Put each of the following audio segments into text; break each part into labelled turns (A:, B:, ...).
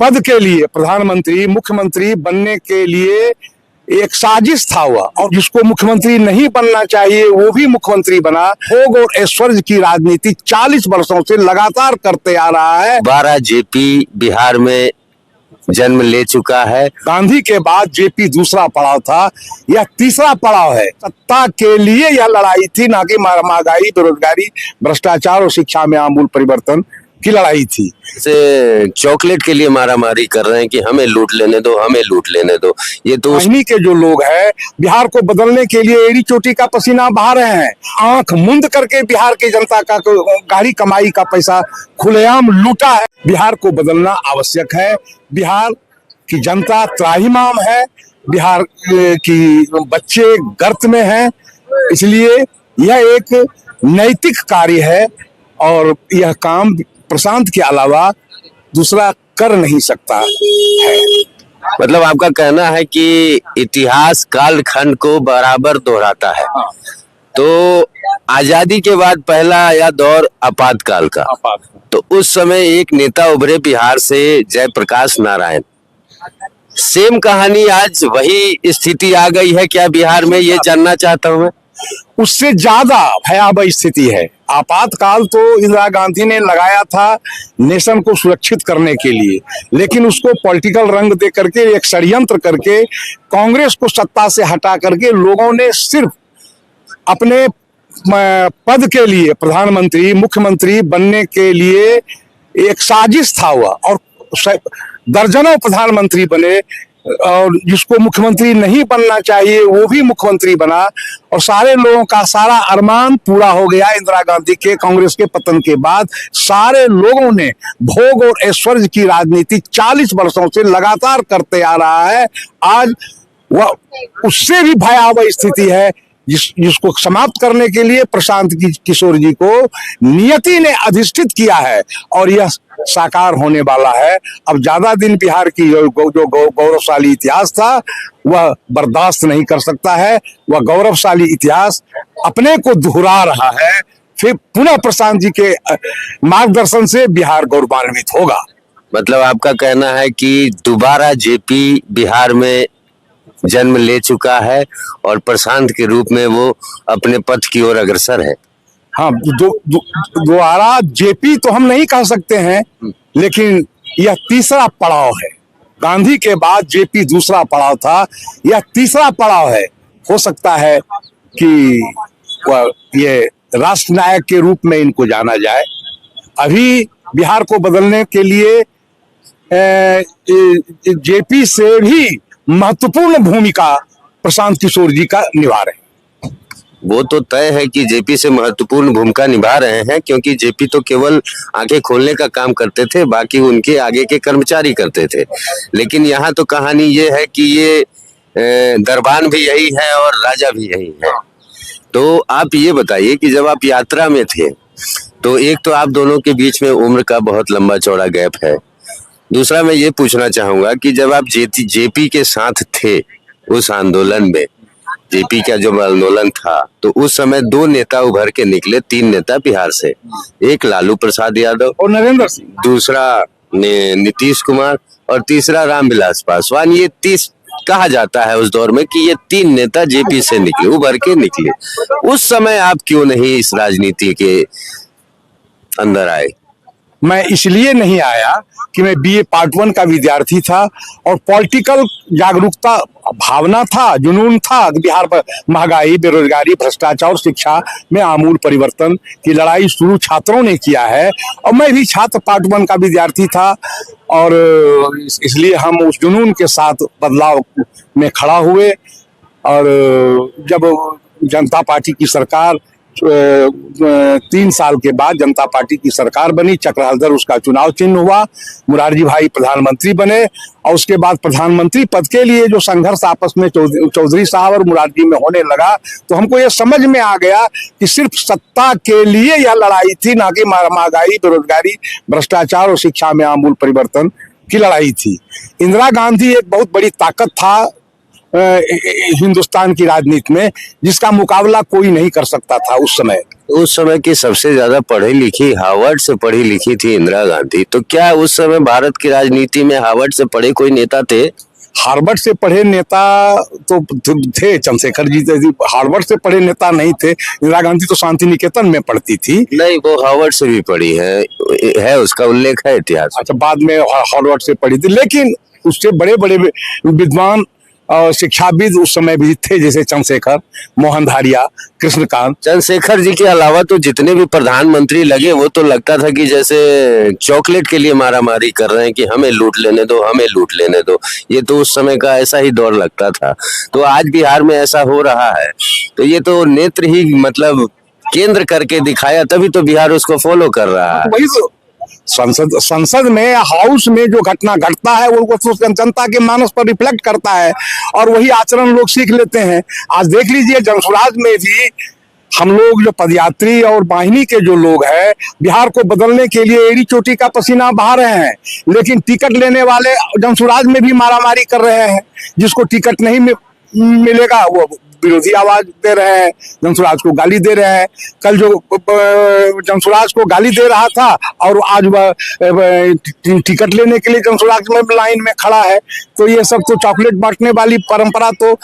A: पद के लिए, प्रधानमंत्री मुख्यमंत्री बनने के लिए एक साजिश था हुआ, और जिसको मुख्यमंत्री नहीं बनना चाहिए वो भी मुख्यमंत्री बना। भोग और ऐश्वर्य की राजनीति 40 वर्षों से लगातार करते आ रहा है।
B: 12 जेपी बिहार में जन्म ले चुका है।
A: गांधी के बाद जेपी दूसरा पड़ाव था, यह तीसरा पड़ाव है। सत्ता के लिए यह लड़ाई थी, ना कि महंगाई, बेरोजगारी, भ्रष्टाचार और शिक्षा में आमूल परिवर्तन की लड़ाई थी।
B: से चॉकलेट के लिए मारामारी कर रहे हैं कि हमें लूट लेने दो, हमें लूट लेने दो। ये तो
A: इन्हीं के जो लोग हैं बिहार को बदलने के लिए एड़ी चोटी का पसीना बहा रहे हैं। आंख मुंद करके बिहार की जनता का गाढ़ी कमाई का पैसा खुलेआम लूटा है। बिहार को बदलना आवश्यक है। बिहार की जनता त्राहिमाम है, बिहार की बच्चे गर्त में हैं, इसलिए यह एक नैतिक कार्य है और यह काम प्रशांत के अलावा दूसरा कर नहीं सकता है।
B: मतलब आपका कहना है कि इतिहास कालखंड को बराबर दोहराता है। तो आजादी के बाद पहला आया दौर आपातकाल का। तो उस समय एक नेता उभरे बिहार से, जयप्रकाश नारायण। सेम कहानी आज वही स्थिति आ गई है क्या बिहार में, ये जानना चाहता हूँ मैं।
A: उससे ज्यादा भयावह स्थिति है। आपातकाल तो इंदिरा गांधी ने लगाया था नेशन को सुरक्षित करने के लिए, लेकिन उसको पॉलिटिकल रंग दे करके, एक षड्यंत्र करके कांग्रेस को सत्ता से हटा करके लोगों ने सिर्फ अपने पद के लिए, प्रधानमंत्री मुख्यमंत्री बनने के लिए एक साजिश था हुआ, और दर्जनों प्रधानमंत्री बने, और जिसको मुख्यमंत्री नहीं बनना चाहिए वो भी मुख्यमंत्री बना, और सारे लोगों का सारा अरमान पूरा हो गया। इंदिरा गांधी के कांग्रेस के पतन के बाद सारे लोगों ने भोग और ऐश्वर्य की राजनीति 40 वर्षों से लगातार करते आ रहा है। आज वह उससे भी भयावह स्थिति है, जिसको समाप्त करने के लिए प्रशांत किशोर जी को नियति ने अधिष्ठित किया है, और यह साकार होने वाला है। अब ज्यादा दिन बिहार की जो गौरवशाली इतिहास था वह बर्दाश्त नहीं कर सकता है। वह गौरवशाली इतिहास अपने को दोहरा रहा है। फिर पुनः प्रशांत जी के मार्गदर्शन से बिहार गौरवान्वित होगा।
B: मतलब आपका कहना है कि दोबारा जेपी बिहार में जन्म ले चुका है और प्रशांत के रूप में वो अपने पथ की ओर अग्रसर है।
A: हाँ, दोबारा जेपी तो हम नहीं कह सकते हैं, लेकिन यह तीसरा पड़ाव है। गांधी के बाद जेपी दूसरा पड़ाव था, यह तीसरा पड़ाव है। हो सकता है कि ये राष्ट्रनायक के रूप में इनको जाना जाए। अभी बिहार को बदलने के लिए जेपी से भी महत्वपूर्ण भूमिका प्रशांत किशोर जी का निभा रहे हैं।
B: वो तो तय है कि जेपी से महत्वपूर्ण भूमिका निभा रहे हैं, क्योंकि जेपी तो केवल आंखें खोलने का काम करते थे, बाकी उनके आगे के कर्मचारी करते थे। लेकिन यहाँ तो कहानी ये है कि ये दरबान भी यही है और राजा भी यही है। तो आप ये बताइए कि जब आप यात्रा में थे तो एक तो आप दोनों के बीच में उम्र का बहुत लंबा चौड़ा गैप है। दूसरा मैं ये पूछना चाहूंगा कि जब आप जेपी के साथ थे उस आंदोलन में, जेपी का जो आंदोलन था, तो उस समय 2 नेता उभर के निकले, 3 नेता बिहार से। एक लालू प्रसाद यादव
A: और नरेंद्र सिंह,
B: दूसरा नीतीश कुमार और तीसरा रामविलास पासवान। ये 30 कहा जाता है उस दौर में कि ये 3 नेता जेपी से निकले, उभर के निकले। उस समय आप क्यों नहीं इस राजनीति के अंदर आए?
A: मैं इसलिए नहीं आया कि मैं बीए पार्ट 1 का विद्यार्थी था, और पॉलिटिकल जागरूकता भावना था, जुनून था। बिहार पर महंगाई, बेरोजगारी, भ्रष्टाचार, शिक्षा में आमूल परिवर्तन की लड़ाई शुरू छात्रों ने किया है, और मैं भी छात्र पार्ट 1 का विद्यार्थी था, और इसलिए हम उस जुनून के साथ बदलाव में खड़ा हुए। और जब जनता पार्टी की सरकार 3 साल के बाद जनता पार्टी की सरकार बनी, चक्रहलदर उसका चुनाव चिन्ह हुआ, मुरारजी भाई प्रधानमंत्री बने, और उसके बाद प्रधानमंत्री पद के लिए जो संघर्ष आपस में चौधरी साहब और मुरारजी में होने लगा, तो हमको ये समझ में आ गया कि सिर्फ सत्ता के लिए यह लड़ाई थी, ना कि महंगाई, बेरोजगारी, भ्रष्टाचार और शिक्षा में आमूल परिवर्तन की लड़ाई थी। इंदिरा गांधी एक बहुत बड़ी ताकत था हिंदुस्तान की राजनीति में, जिसका मुकाबला कोई नहीं कर सकता था उस समय।
B: उस समय की सबसे ज्यादा पढ़ी लिखी हार्वर्ड से पढ़ी लिखी थी इंदिरा गांधी। तो क्या उस समय भारत की राजनीति में हार्वर्ड से पढ़े कोई नेता थे?
A: हार्वर्ड से पढ़े नेता तो थे, चंद्रशेखर जी थे, हार्वर्ड से पढ़े नेता नहीं थे। इंदिरा गांधी तो शांति निकेतन में पढ़ती थी।
B: नहीं, वो हार्वर्ड से भी पढ़ी है उसका उल्लेख है इतिहास।
A: अच्छा, बाद में हार्वर्ड से पढ़ी थी, लेकिन उससे बड़े बड़े विद्वान और शिक्षाविद उस समय भी थे, जैसे चंद्रशेखर, मोहनधारिया, कृष्णकांत।
B: चंद्रशेखर जी के अलावा तो जितने भी प्रधानमंत्री लगे वो तो लगता था कि जैसे चॉकलेट के लिए मारामारी कर रहे हैं कि हमें लूट लेने दो, हमें लूट लेने दो। ये तो उस समय का ऐसा ही दौर लगता था। तो आज बिहार में ऐसा हो रहा है, तो ये तो नेत्र ही मतलब केंद्र करके दिखाया, तभी तो बिहार उसको फॉलो कर रहा है।
A: वही तो संसद में, हाउस में जो घटना घटता है वो तो जनता के मानस पर रिफ्लेक्ट करता है, और वही आचरण लोग सीख लेते हैं। आज देख लीजिए, जनसुराज में भी हम लोग जो पदयात्री और वाहिनी के जो लोग हैं, बिहार को बदलने के लिए एड़ी चोटी का पसीना बहा रहे हैं, लेकिन टिकट लेने वाले जनसुराज में भी मारामारी कर रहे हैं। जिसको टिकट नहीं मिलेगा वो विरोधी आवाज दे रहे हैं, जनसुराज को गाली दे रहे हैं। कल जो जनसुराज को गाली दे रहा था और आज वह टिकट लेने के लिए जनसुराज में लाइन में खड़ा है। तो ये सब तो चॉकलेट बांटने वाली परंपरा तो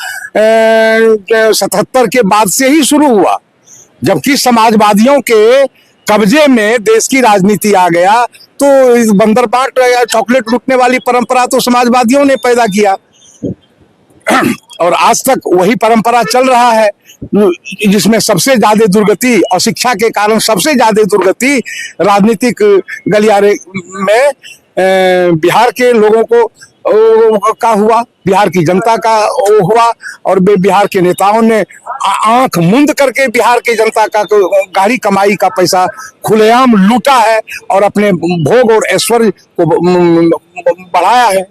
A: 77 के बाद से ही शुरू हुआ, जबकि समाजवादियों के कब्जे में देश की राजनीति आ गया। तो इस बंदर बांट या चॉकलेट लूटने वाली परंपरा तो समाजवादियों ने पैदा किया, और आज तक वही परंपरा चल रहा है, जिसमें सबसे ज्यादा दुर्गति और शिक्षा के कारण सबसे ज्यादा दुर्गति राजनीतिक गलियारे में बिहार के लोगों को का हुआ, बिहार की जनता का हुआ। और बिहार के नेताओं ने आंख मूंद करके बिहार की जनता का गाढ़ी कमाई का पैसा खुलेआम लूटा है और अपने भोग और ऐश्वर्य को बढ़ाया है।